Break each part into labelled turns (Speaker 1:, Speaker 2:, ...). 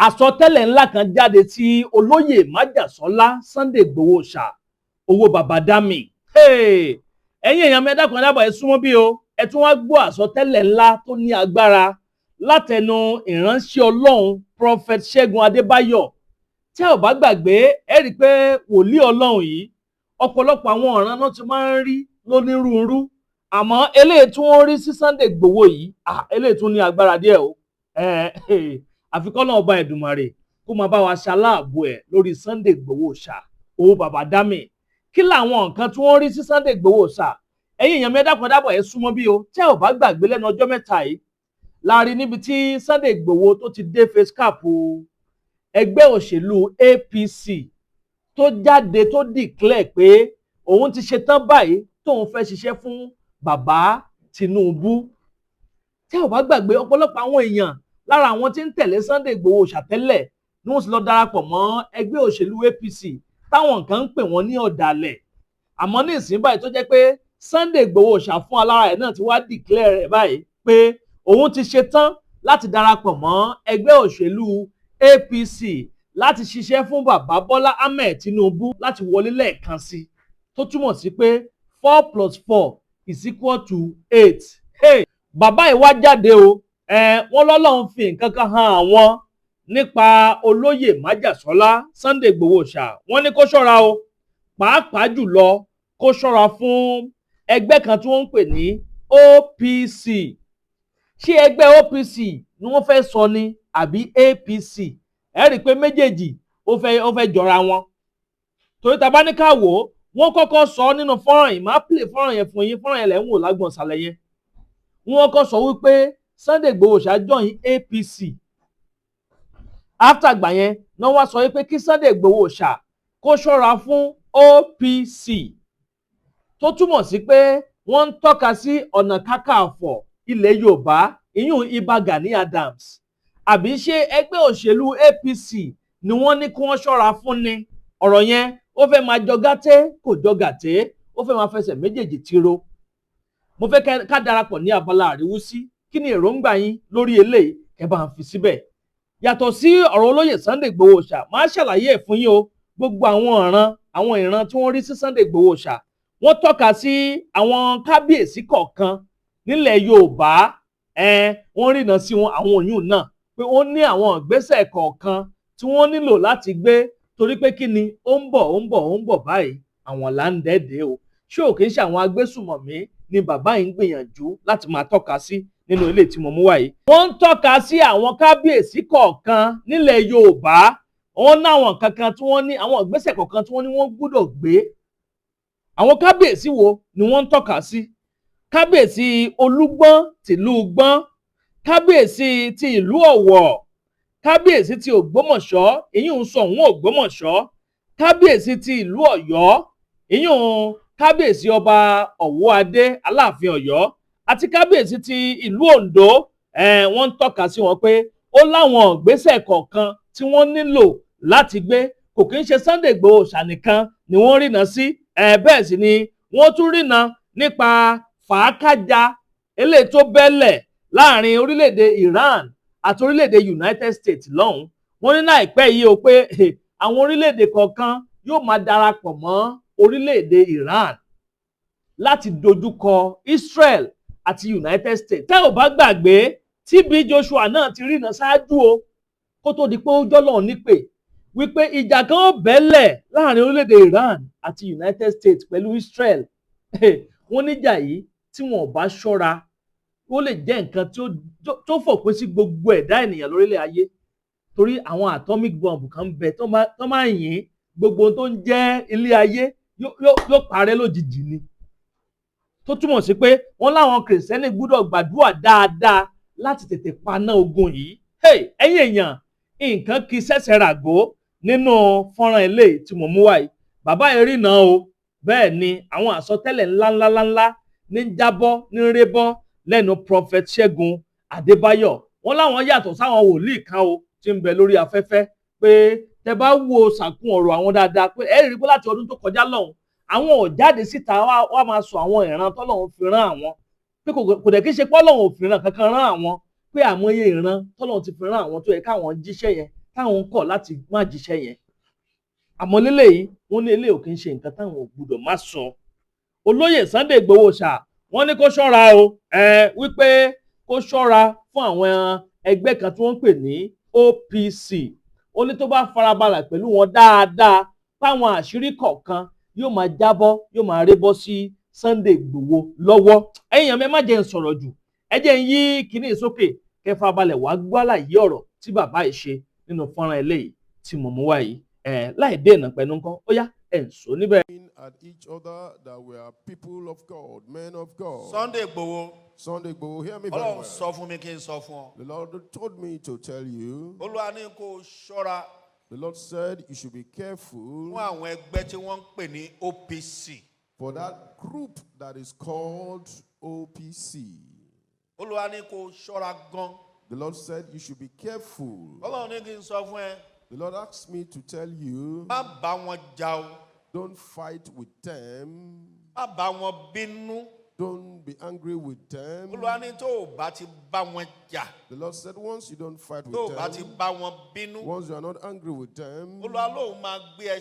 Speaker 1: àsọtẹ́lẹ̀ ńlá kan jáde tí olóyè májàsọ́lá Sunday Igboho Osa owó bàbá dámì. Ẹ̀yin èèyàn mi ẹ dákun ẹ dábàá ẹ súnmọ́ bí o, ẹ tún wá gbọ́ àsọtẹ́lẹ̀ ńlá tó ní agbára látẹnu ìránṣẹ́ Ọlọ́run Prophet Segun Adebayo. Tí ẹ ò bá gbàgbé ẹ rí i pé wòlíì Ọlọ́run yìí ọ̀pọ̀lọpọ̀ àwọn ọ̀ràn náà ti máa ń rí lónírúurú, àmọ́ eléyìí tí wọ́n rí sí Sunday Igboho yìí eléyìí tún ní agbára díẹ̀ o. Àfikọ́ náà Ọba Èdùmàrè kó máa bá wa ṣaláàbò ẹ̀ lórí Sunday Igboho Osa owó bàbá dámì. Kí làwọn nǹkan tí wọ́n rí sí Sunday Igboho Osa? Ẹ̀yin èèyàn mi ẹ dákun dábọ̀ ẹ súnmọ́ bí o. Tí ẹ ò bá gbàgbé lẹ́nu ọjọ́ mẹ́ta yìí láàrin níbi tí Sunday Igboho tó ti dé face cap ẹgbẹ́ òṣèlú APC tó jáde tó declare pé òun ti ṣetán báyìí tóun fẹ́ ṣiṣẹ́ fún bàbá Tinubu. Tí ẹ ò bá gbàgbé ọ̀pọ̀lọpọ̀ àwọn èèyàn lára àwọn tí ń tẹ̀lé Sunday Igboho Osa tẹ́lẹ̀ ni wọ́n sì lọ darapọ̀ mọ́ ẹgbẹ́ òṣèlú APC táwọn kan ń pè wọ́n ní ọ̀dàlẹ̀. Àmọ́ ní ìsìn báyìí tó jẹ́ pé Sunday Igboho Osa fún alára ẹ̀ náà ti wá declare rẹ̀ báyìí pé òun ti ṣetán láti darapọ̀ mọ́ ẹgbẹ́ òṣèlú APC láti ṣiṣẹ́ fún bàbá Bọ́lá Ahmed Tinubu láti wọlé lẹ́ẹ̀kan sí, tó túmọ̀ sí pé 4+4 = 8. Bàbá yìí wá jáde o, wọ́n lọ́lọ́run fi nǹkan kan hàn àwọn nípa olóyè májàsọ́lá Sunday Igboho Osa. Wọ́n ní kó ṣọ́ra o, pàápàá jùlọ kó ṣọ́ra fún ẹgbẹ́ kan tí wọ́n ń pè ní OPC. Ṣé ẹgbẹ́ OPC ni wọ́n fẹ́ sọ ni àbí APC? Ẹ rí i pé méjèèjì ó fẹ́ jọra wọn. Torí ta bá ní ká wò ó, wọ́n kọ́kọ́ sọ nínú fọ́nrán yìí, máa play fọ́nrán yẹn fún yín, fọ́nrán yẹn lẹ́ ń wò lágbọ̀n ìsàlẹ̀ yẹn. Wọ́n kọ́ sọ wípé Sunday Igboho Osa join APC. After gbà yẹn náà wá sọ wípé kí Sunday Igboho Osa kó ṣọ́ra fún OPC, tó túmọ̀ sí pé wọ́n ń tọ́ka sí ọ̀nà kákàfọ̀ ilẹ̀ Yorùbá, ìyún Iba Gani Adams. Àbí ṣé ẹgbẹ́ òṣèlú APC ni wọ́n ní kí wọ́n ṣọ́ra fún ni? Ọ̀rọ̀ yẹn ó fẹ́ máa jọ gàtẹ́ kò jọ gàtẹ́, ó fẹ́ máa fẹsẹ̀ méjèèjì tiro. Mo fẹ́ ká darapọ̀ ní abala àríwúsí. Kí ni èròǹgbà yín lórí eléyìí? Kẹ́ bá ń fi síbẹ̀. Yàtọ̀ sí ọ̀rọ̀ olóyè Sunday Igboho Osa, máa ṣàlàyé ẹ̀ fún yín o. Gbogbo àwọn ìran tí wọ́n rí sí Sunday Igboho Osa, wọ́n tọ́ka sí àwọn kábíyèsí kọ̀ọ̀kan nílẹ̀ Yorùbá. Wọ́n rìnà sí wọn àwọn òyìn náà pé ó ní àwọn ìgbésẹ̀ kọ̀ọ̀kan tí wọ́n nílò láti gbé, torí pé kí ni ó ń bọ̀ báyìí àwọn là ń dẹ́dẹ́ o. Ṣé ò kì í ṣe àwọn agbésùmọ̀mí ni bàbá yìí ń gbìyànjú láti máa tọ́ka sí nínú ilé tí mo mú wá yìí? Wọ́n ń tọ́ka sí àwọn kábíyèsí kọ̀ọ̀kan nílẹ̀ Yorùbá. Wọ́n ní àwọn kankan tí wọ́n ní àwọn ìgbésẹ̀ kọ̀ọ̀kan tí wọ́n ní wọ́n gbọ́dọ̀ gbé. Àwọn kábíyèsí wo ni wọ́n ń tọ́ka sí? Kábíyèsí Olúgbọ́n tìlú Gbọ́n, kábíyèsí ti ìlú Ọ̀wọ̀, kábíyèsí ti Ògbómọ̀ṣọ́, ìyún Ṣọ̀ún Ògbómọ̀ṣọ́, kábíyèsí ti ìlú Ọ̀yọ́, ìyún kábíyèsí ọba Ọ̀wọ́adé Aláàfin Ọ̀yọ́, àti kábíyèsí ti ìlú Oǹdó. Wọ́n ń tọ́ka sí wọn pé ó láwọn ìgbésẹ̀ kọ̀ọ̀kan tí wọ́n nílò láti gbé. Kò kí ń ṣe Sunday Igboho Osa nìkan ni wọ́n rìnà sí, bẹ́ẹ̀ sì ni wọ́n tún rìnà nípa fàákájà eléyìí tó bẹ́lẹ̀ láàrin orílẹ̀-èdè Iran àti orílẹ̀-èdè United States lọ́hùn. Wọ́n ní láìpẹ́ yìí o pé àwọn orílẹ̀-èdè kọ̀ọ̀kan yóò máa darapọ̀ mọ́ orílẹ̀-èdè Iran láti dojúkọ Israel àti United States. Tẹ́ ò bá gbàgbé, TB Joshua náà ti rìnà ṣáájú o kó tó di pé ó jọ́lọ́run nípè wípé ìjà kan ó bẹ́lẹ̀ láàrin orílẹ̀-èdè Iran àti United States pẹ̀lú Israel. Wọ́n níjà yìí tí wọn ò bá ṣọ́ra ó lè jẹ́ nǹkan tó fòpin sí gbogbo ẹ̀dá ènìyàn lórílẹ̀ ayé, torí àwọn atomic bomb kan ń bẹ tó máa ń yìn gbogbo tó ń jẹ́ ilé ayé yóò parẹ́ lójijì ni. Tó túmọ̀ sí pé wọ́n láwọn kìrìsìtẹ́nì gbọ́dọ̀ gbàdúrà dáadáa láti tètè paná ogun yìí. Ẹ̀yin èèyàn, nǹkan kì í ṣẹ̀ṣẹ̀ ràgó nínú fọ́nrán eléyìí tí mo mú wá yìí. Bàbá yìí rìnà o, bẹ́ẹ̀ ni àwọn àsọtẹ́lẹ̀ ńláńláńlá ní jábọ́ ní rébọ́ lẹ́nu Prophet Segun Adebayo. Wọ́n láwọn yàtọ̀ sáwọn wòlíì kan o tí ń bẹ lórí afẹ́fẹ́, pé tẹ bá wo sàkún ọ̀rọ̀ àwọn dáadáa pé ẹ rí i pé láti ọdún tó kọjá lọ́hùn àwọn ò jáde síta wá máa sọ àwọn ìran tọ́lọ́hun fi rán àwọn, pé kò dẹ̀ kí ṣe pé Ọlọ́hun ò fi rán kankan rán àwọn, pé àmọye ìran tọ́lọ́hun ti fi rán àwọn tó yẹ káwọn jíṣẹ́ yẹn táwọn kọ̀ láti má jíṣẹ́ yẹn. Àmọ́ lélẹ́yìí wọ́n ní eléyìí ò kí ń ṣe nǹkan táwọn ò gbúdọ̀ má sọ. Olóyè Sunday Igboho Osa wọ́n ní kó ṣọ́ra o wípé kó ṣọ́ra fún àwọn ẹgbẹ́ kan tí wọ́n ń pè ní OPC. Ó ní tó bá farabalẹ̀ pẹ̀lú wọn dáadáa fáwọn àṣírí kọ̀ọ̀kan yóò máa jábọ́ yóò máa rébọ́ sí Sunday Igboho lọ́wọ́. Ẹ̀yin ẹ má jẹ́ ń sọ̀rọ̀ jù, ẹ jẹ́ ń yí kíní sókè kẹ́ farabalẹ̀ wá gbọ́ àlàyé ọ̀rọ̀ tí bàbá yìí ṣe nínú fọ́nrán eléyìí tí mo mú wá yìí. Láì dènà pẹ̀lú nǹkan ó yá ẹ̀ ń sọ níbẹ̀.
Speaker 2: At each other that we are people of God, men of God.
Speaker 3: Sunday Igboho.
Speaker 2: Sunday Igboho, hear me very well.
Speaker 3: Sọ fún mi kí n sọ fún ọ.
Speaker 2: The Lord told me to tell you.
Speaker 3: Olúwa ní kó ṣọ́ra.
Speaker 2: The Lord said you should be careful.
Speaker 3: Fún àwọn ẹgbẹ́ tí wọ́n ń pè ní OPC.
Speaker 2: For that group that is called OPC.
Speaker 3: Olúwa ní kó ṣọ́ra gan.
Speaker 2: The Lord said you should be careful.
Speaker 3: Ọlọ́run ní kí n sọ fún ẹ.
Speaker 2: The Lord asked me to tell you.
Speaker 3: Má bá wọn jà o.
Speaker 2: Don't fight with them.
Speaker 3: Má bá wọn bínú.
Speaker 2: Don't be angry with them.
Speaker 3: Olúwa ní tó o bá ti bá wọn jà.
Speaker 2: The Lord said once you don't fight with
Speaker 3: Tó o
Speaker 2: them.
Speaker 3: bá ti bá wọn bínú.
Speaker 2: Once you are not angry with them.
Speaker 3: Olúwa lóun máa gbé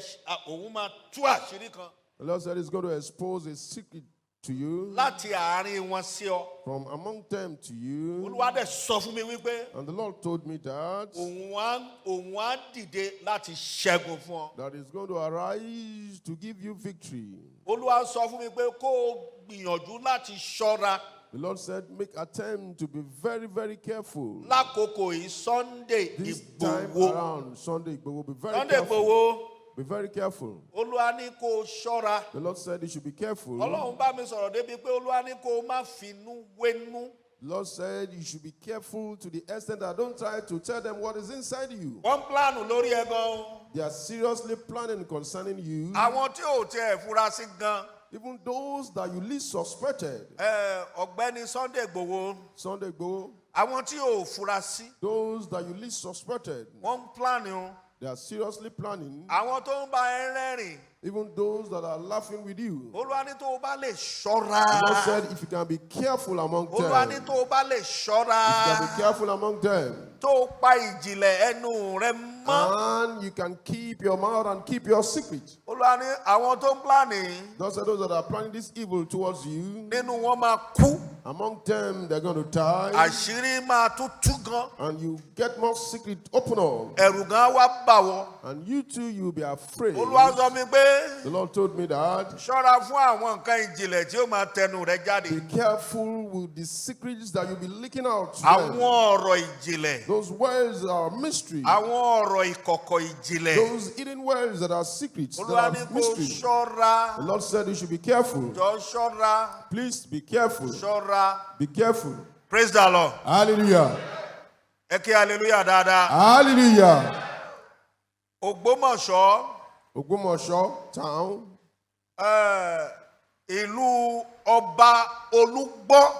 Speaker 3: òun máa tú àṣírí kan.
Speaker 2: The Lord said he's going to expose a secret to you.
Speaker 3: Láti àárín wọn sí ọ.
Speaker 2: From among them to you.
Speaker 3: Olúwa dẹ̀ sọ fún mi wípé.
Speaker 2: And the Lord told me that.
Speaker 3: Òun á dìde láti ṣẹ́gun fún ọ.
Speaker 2: That is going to arise to give you victory.
Speaker 3: Olúwa sọ fún mi pé kó o gbìyànjú láti ṣọ́ra.
Speaker 2: The Lord said make attempt to be very, very careful.
Speaker 3: Lákòókò yìí Sunday
Speaker 2: This time
Speaker 3: Igboho.
Speaker 2: around, Sunday Igboho, be very
Speaker 3: Sunday
Speaker 2: careful.
Speaker 3: Igboho.
Speaker 2: Be very careful.
Speaker 3: Olúwa ní kó o ṣọ́ra.
Speaker 2: The Lord said you should be careful.
Speaker 3: Ọlọ́run bá mi sọ̀rọ̀ débi pé Olúwa ní kó o má finú wénú.
Speaker 2: The Lord said you should be careful to the extent that don't try to tell them what is inside you.
Speaker 3: Wọ́n plánù lórí ẹ gan.
Speaker 2: They are seriously planning concerning you.
Speaker 3: Àwọn tí ò tiẹ̀ fura sí gan.
Speaker 2: Even those that you least suspected.
Speaker 3: Ọ̀gbẹ́ni Sunday Igboho.
Speaker 2: Sunday Igboho.
Speaker 3: Àwọn tí ò fura sí.
Speaker 2: Those that you least suspected.
Speaker 3: Wọ́n plánù.
Speaker 2: They are seriously planning.
Speaker 3: Àwọn tó ń bá ẹ rẹ́rìn.
Speaker 2: Even those that are laughing with you.
Speaker 3: Olúwa ní tó o bá lè ṣọ́ra.
Speaker 2: The Lord said if you can be careful among them.
Speaker 3: Olúwa ní tó o bá lè ṣọ́ra.
Speaker 2: If you can be careful among them.
Speaker 3: Tó o pa ìjìnlẹ̀ ẹnu rẹ mọ́.
Speaker 2: And you can keep your mouth and keep your secret.
Speaker 3: Olúwa ní àwọn tó ń plánì.
Speaker 2: Those are those that are planning this evil towards you.
Speaker 3: Nínú wọn máa kú.
Speaker 2: Among them, they're going to die.
Speaker 3: Àṣírí máa tún tú gan.
Speaker 2: And you get more secret open up.
Speaker 3: Ẹ̀rù gan wá bà wọ́n.
Speaker 2: And you too, you'll be afraid.
Speaker 3: Olúwa sọ mi pé.
Speaker 2: The Lord told me that.
Speaker 3: Ṣọ́ra fún àwọn nǹkan ìjìnlẹ̀ tí ó máa tẹnu rẹ jáde.
Speaker 2: Be careful with the secrets that you'll be leaking out to
Speaker 3: Àwọn
Speaker 2: them.
Speaker 3: ọ̀rọ̀ ìjìnlẹ̀.
Speaker 2: Those words are mystery.
Speaker 3: Àwọn ọ̀rọ̀ ìkọ̀kọ̀ ìjìnlẹ̀.
Speaker 2: Those hidden words that are secrets, that
Speaker 3: Olúwa ní
Speaker 2: are
Speaker 3: kó
Speaker 2: mystery.
Speaker 3: ṣọ́ra.
Speaker 2: The Lord said you should be careful.
Speaker 3: Jọ ṣọ́ra.
Speaker 2: Please be careful.
Speaker 3: Ṣọ́ra.
Speaker 2: Be careful.
Speaker 3: Praise the Lord.
Speaker 2: Hallelujah.
Speaker 3: Ẹ kí hallelujah dáadáa.
Speaker 2: Hallelujah.
Speaker 3: Ògbómọ̀ṣọ́.
Speaker 2: Ogbomoso town.
Speaker 3: Ìlú Ọba Olúgbọ́.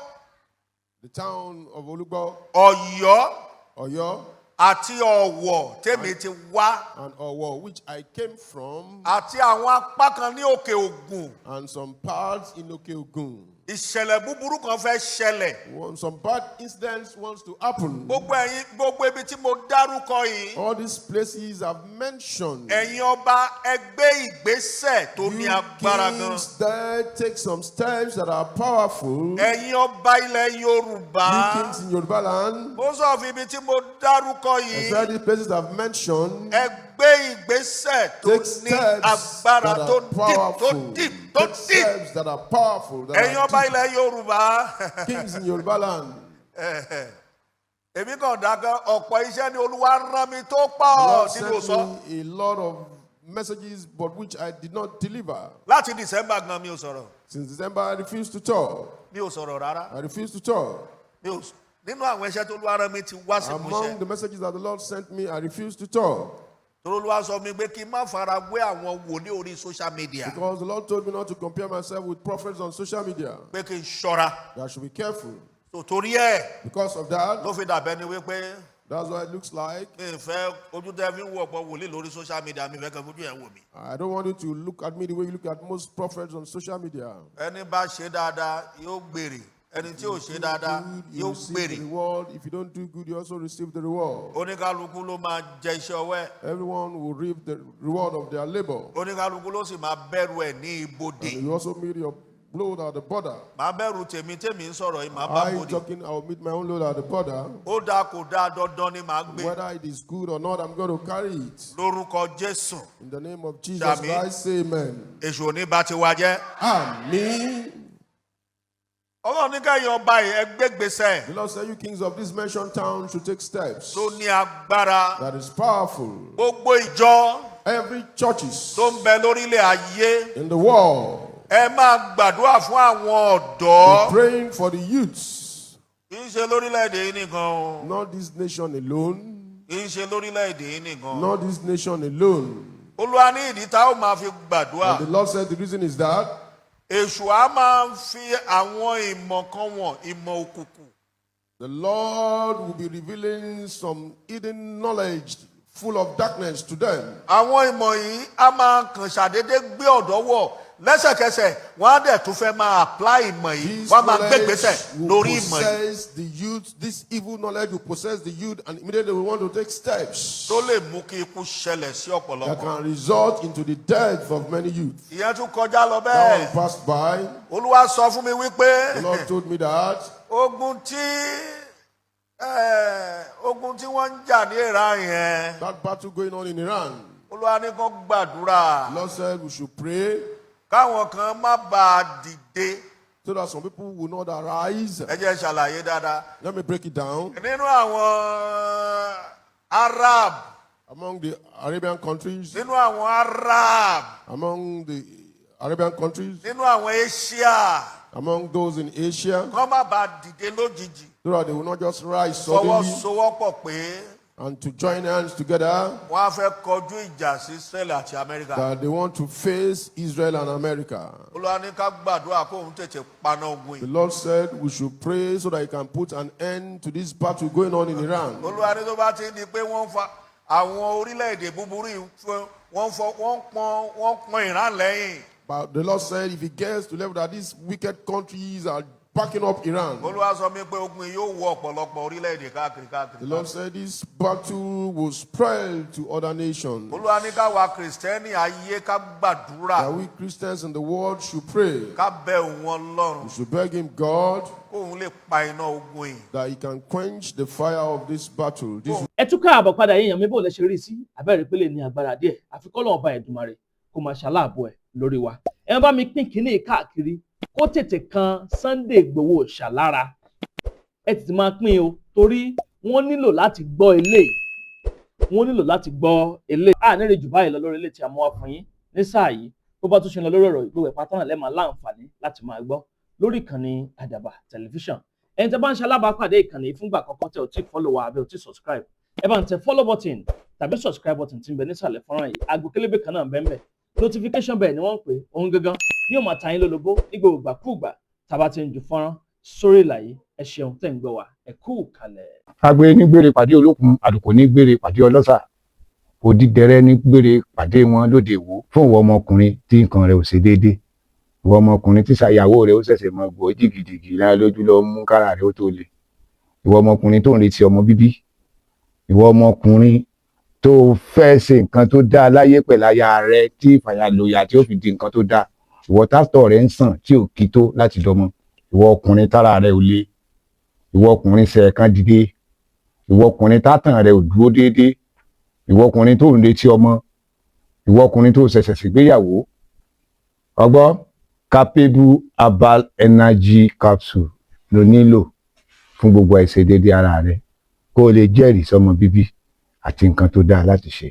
Speaker 2: The town of Olugbo,
Speaker 3: Ọ̀yọ́.
Speaker 2: Oyo,
Speaker 3: Àti Ọ̀wọ̀ tèmi ti wá.
Speaker 2: and Owo, which I came from,
Speaker 3: Àti àwọn apá kan ní Òkè Ògùn.
Speaker 2: and some parts in Okeogun.
Speaker 3: Ìṣẹ̀lẹ̀ búburú kan fẹ́ ṣẹlẹ̀.
Speaker 2: Some bad incidents wants to happen.
Speaker 3: Gbogbo ibi tí mo dárúkọ yìí.
Speaker 2: All these places I've mentioned.
Speaker 3: Ẹ̀yin ọba ẹgbẹ́ ìgbésẹ̀ tó ní
Speaker 2: You
Speaker 3: agbára gan.
Speaker 2: kings there take some steps that are powerful.
Speaker 3: Ẹ̀yin ọba ilẹ̀ Yorùbá.
Speaker 2: You kings in Yoruba land.
Speaker 3: Most of ibi tí mo dárúkọ
Speaker 2: I
Speaker 3: yìí.
Speaker 2: said these places I've mentioned.
Speaker 3: Ẹgbẹ́ ìgbésẹ̀ tó
Speaker 2: Take
Speaker 3: ní
Speaker 2: steps
Speaker 3: agbára
Speaker 2: that
Speaker 3: tó
Speaker 2: are
Speaker 3: dì tó
Speaker 2: powerful.
Speaker 3: dì tó
Speaker 2: Take
Speaker 3: dì.
Speaker 2: steps that are powerful. That
Speaker 3: Ẹ̀yin
Speaker 2: are
Speaker 3: ọba
Speaker 2: deep.
Speaker 3: ilẹ̀ Yorùbá.
Speaker 2: Kings in Yoruba land.
Speaker 3: Èmi kàn dákẹ́ ọ̀pọ̀ iṣẹ́ ni Olúwa rán mi tó
Speaker 2: The
Speaker 3: pọ̀
Speaker 2: Lord
Speaker 3: tí mo sọ.
Speaker 2: sent me a lot of messages, but which I did not deliver.
Speaker 3: Láti December gan mi ò sọ̀rọ̀.
Speaker 2: Since December, I refused to talk.
Speaker 3: Mi ò sọ̀rọ̀ rárá.
Speaker 2: I refused to talk.
Speaker 3: Nínú àwọn iṣẹ́ tó Olúwa rán mi ti wá sí
Speaker 2: Among
Speaker 3: ìmúṣẹ.
Speaker 2: the messages that the Lord sent me, I refused to talk.
Speaker 3: Torí Olúwa sọ mi pé kí n má fara wé àwọn wòlíì orí social media.
Speaker 2: Because the Lord told me not to compare myself with prophets on social media.
Speaker 3: Pé kí n ṣọ́ra.
Speaker 2: That I should be careful.
Speaker 3: So torí ẹ̀
Speaker 2: Because of that,
Speaker 3: ló fi dàbẹ́ ni wípé
Speaker 2: that's what it looks like.
Speaker 3: mi ò fẹ́ ojú tẹ́ fi ń wo ọ̀pọ̀ wòlíì lórí social media mi fẹ́ kẹ́ fojú ẹ̀ wò mí.
Speaker 2: I don't want you to look at me the way you look at most prophets on social media.
Speaker 3: Ẹni bá ṣe dáadáa yóò gbèrè. ẹni tí ò ṣe dáadáa
Speaker 2: You
Speaker 3: yóò
Speaker 2: receive the
Speaker 3: gbèrè.
Speaker 2: reward. If you don't do good, you also receive the reward.
Speaker 3: Oníkálukú ló máa jẹ iṣẹ́ ọwọ́ ẹ̀.
Speaker 2: Everyone will reap the reward of their labor.
Speaker 3: Oníkálukú ló sì máa bẹ̀rù ẹ̀ ní ibodè.
Speaker 2: And you also meet your load at the border.
Speaker 3: Màá bẹ̀rù tèmi ń sọ̀rọ̀ yìí, màá bá
Speaker 2: I
Speaker 3: bodè.
Speaker 2: talking, I will meet my own load at the border.
Speaker 3: Ó dáa kò dáa dandan ni màá gbé.
Speaker 2: Whether it is good or not, I'm going to carry it.
Speaker 3: Lórúkọ Jésù.
Speaker 2: In the name of Jesus
Speaker 3: Àmín.
Speaker 2: Christ, say amen.
Speaker 3: Èṣù ò ní bá ti wá jẹ́.
Speaker 2: Amen.
Speaker 3: Ọlọ́run ní kẹ́yìn ọba yìí ẹ gbé gbèsè
Speaker 2: The Lord said, you kings of this mentioned town should take steps.
Speaker 3: tó ní agbára.
Speaker 2: That is powerful.
Speaker 3: Gbogbo ìjọ
Speaker 2: Every churches
Speaker 3: tó ń bẹ lórílẹ̀ ayé,
Speaker 2: in the world,
Speaker 3: ẹ máa gbàdúrà fún àwọn ọ̀dọ́.
Speaker 2: be praying for the youths.
Speaker 3: Kì í ṣe lórílẹ̀‐èdè yìí nìkan o.
Speaker 2: Not this nation alone.
Speaker 3: Kì í ṣe lórílẹ̀‐èdè yìí nìkan.
Speaker 2: Not this nation alone.
Speaker 3: Olúwa ní ìdí tá ó máa fi gbàdúrà.
Speaker 2: And the Lord said the reason is that
Speaker 3: Èṣù á máa fi àwọn ìmọ̀ kan wọ̀n, ìmọ̀ òkùnkùn.
Speaker 2: the Lord will be revealing some hidden knowledge full of darkness to them.
Speaker 3: Àwọn ìmọ̀ yìí á máa kàn ṣàdédé gbé ọ̀dọ́ wọ̀ lẹ́sẹ̀kẹsẹ̀ wọ́n á dẹ̀ tún fẹ́ máa apply ìmọ̀ yìí,
Speaker 2: This
Speaker 3: wọ́n á máa gbé
Speaker 2: knowledge
Speaker 3: gbèsè
Speaker 2: will
Speaker 3: lórí ìmọ̀ yìí.
Speaker 2: possess the youth. This evil knowledge will possess the youth, and immediately they will want to take steps
Speaker 3: Tó lè mú kí ikú ṣẹlẹ̀ sí
Speaker 2: that
Speaker 3: ọ̀pọ̀lọpọ̀.
Speaker 2: can result into the death of many youth.
Speaker 3: Ìyẹn tún kọjá lọ
Speaker 2: That one
Speaker 3: bẹ́ẹ̀.
Speaker 2: passed by.
Speaker 3: Olúwa sọ fún mi
Speaker 2: The
Speaker 3: wípé
Speaker 2: Lord told me that
Speaker 3: ogun tí wọ́n ń jà ní Iran yẹn,
Speaker 2: that battle going on in Iran,
Speaker 3: Olúwa ní kó gbàdúrà
Speaker 2: the Lord said we should pray
Speaker 3: káwọn kan má bàa dìde.
Speaker 2: so that some people will not arise.
Speaker 3: Ẹ jẹ́ ṣàlàyé dáadáa.
Speaker 2: Let me break it down.
Speaker 3: Nínú àwọn Arab,
Speaker 2: Among the Arabian countries,
Speaker 3: nínú àwọn Arab,
Speaker 2: among the Arabian countries,
Speaker 3: nínú àwọn Asia,
Speaker 2: among those in Asia,
Speaker 3: kán má bàa dìde lójijì.
Speaker 2: so that they will not just rise suddenly
Speaker 3: Fọwọ́sowọ́pọ̀ pé
Speaker 2: and to join hands together,
Speaker 3: wọ́n á fẹ́ kọjú ìjà sí Israel àti Amẹ́ríkà.
Speaker 2: that they want to face Israel and America.
Speaker 3: Olúwa ní ká gbàdúrà kó òun tètè paná ogun
Speaker 2: The
Speaker 3: yìí.
Speaker 2: Lord said we should pray so that he can put an end to this battle going on in Iran.
Speaker 3: Olúwa ní tó bá ti di pé wọ́n fa àwọn orílẹ̀-èdè búburú yìí wọ́n pọn Iran lẹ́yìn.
Speaker 2: But the Lord said if it gets to the level that these wicked countries are backing up Iran,
Speaker 3: Olúwa sọ mi pé ogun yìí yóò wọ ọ̀pọ̀lọpọ̀ orílẹ̀-èdè káàkiri.
Speaker 2: the Lord said this battle will spread to other nations.
Speaker 3: Olúwa ní káwa Kìrìsìtẹ́nì ayé ká gbàdúrà,
Speaker 2: That we Christians in the world should pray.
Speaker 3: ká bẹ òun Ọlọ́run
Speaker 2: We should beg him, God,
Speaker 3: kóun lè pa iná ogun yìí.
Speaker 2: that he can quench the fire of this battle. This
Speaker 1: ẹ tún káàbọ̀ padà yíyan mi bó lẹ ṣe rí sí abẹ́rẹ́ ìpínlẹ̀ ní agbára díẹ̀ àfi kọ́ lọ́wọ́ ọba Èdùmàrè kó máa ṣaláàbò ẹ̀ lórí wa. Ẹ bá mi pín kínní káàkiri kó tètè kan Sunday Igboho Osa lára. Ẹ tètè máa pín o torí wọ́n nílò láti gbọ́ eléyìí. Wọ́n nílò láti gbọ́ eléyìí. Nírè jù báyìí lọ lórí ilé tí a mú wá fún yín ní sáà yìí. Bó bá tún ṣe lọ lórí ọ̀rọ̀ Igboho ìpátánà lẹ́ẹ̀ma láǹfààní láti máa gbọ́ lórí ìkànnì Àdàbà tẹlifíṣàn. Ẹni tẹ́ bá ń ṣe alábàápàdé ìkànnì fúngbà àkọ́kọ́ tẹ́ ò tí follow wa àbẹ́ ò tí subscribe. Ẹ bá ń tẹ follow button tàbí subscribe button tí ń bẹ nísàlẹ̀ fọ́nrán yìí. Aago kélébé kan náà bẹ́ẹ̀ notification bell ni wọ́n ń pè ohun gangan yóò máa ta yín lólobó ní gbogbo ìgbàkúùgbà tàbá ti ń ju fọ́nrán sórí ìlàyé. Ẹ ṣeun tẹ́ ń gbọ́ wa ẹ kú kalẹ̀.
Speaker 4: Agbe ní gbére pàdé olókun, àlùkò ní gbére pàdé ọlọ́ṣà, òdìdẹrẹ́ ní gbére pàdé wọn lóde ìwò. Fún ìwọ ọmọkùnrin tí nǹkan rẹ̀ ò ṣe déédé, ìwọ ọmọkùnrin tí ṣàyàwó rẹ̀ ó ṣẹ̀ṣẹ̀ mọ gbọ́ jìgìjìgì lára lójú lọ mú kára rẹ̀ ó tó le, ìwọ ọmọkùnrin tó ń retí ọmọ bíbí, ìwọ ọmọkùnrin tó fẹ́ ṣe nǹkan tó dáa láyé pẹ̀lú aya rẹ̀ tí ìfàyàlóyà tí ó fi di nǹkan tó dáa, ìwọ tátọ̀ rẹ̀ ń sàn tí ò kí tó láti dọmọ, ìwọ ọkùnrin tára rẹ̀ ò le, ìwọ ọkùnrin ṣẹ̀ẹ̀kan dìde, ìwọ ọkùnrin tátàn rẹ̀ ò dúró déédéé, ìwọ ọkùnrin tó ń retí ọmọ, ìwọ ọkùnrin tó ṣẹ̀ṣẹ̀ ṣègbéyàwó. Ọgbọ́ capable herbal energy capsule ló nílò fún gbogbo àìṣedéédé ara rẹ̀ kó o lè jẹ́rìí sọ́mọ bíbí àti nǹkan tó dáa láti ṣe.